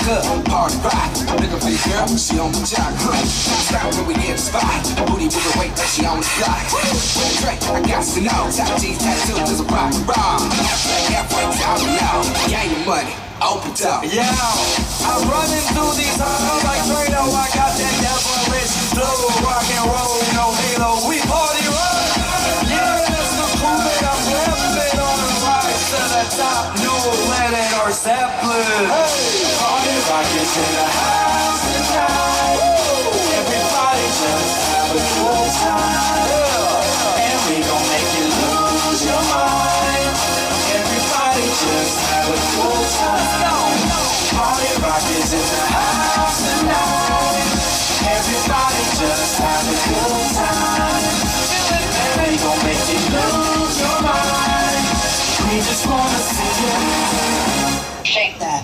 club, party rock. Looking for your girl, she on the jock. Stop when we hit the spot. Booty moving weight like she on the block. With a drink, I got to know. Top G's tattoo, just a rock and roll. Halfway down the low, gang of money. Open up. Yeah, I'm running through these halls like Trano. I got that devilish flow, rock and roll, no halo. We party rock. Yeah, that's the cool that I'm rapping on the rise to the top. No Lennon or Zeppelin. Hey, party rock is in the house tonight. Everybody just have a good time. And we gon' make you lose your mind. Everybody just have a good time. Party rock is in the house tonight. Everybody just have a good time. And we gon' make you lose your mind. We just wanna see you shake that.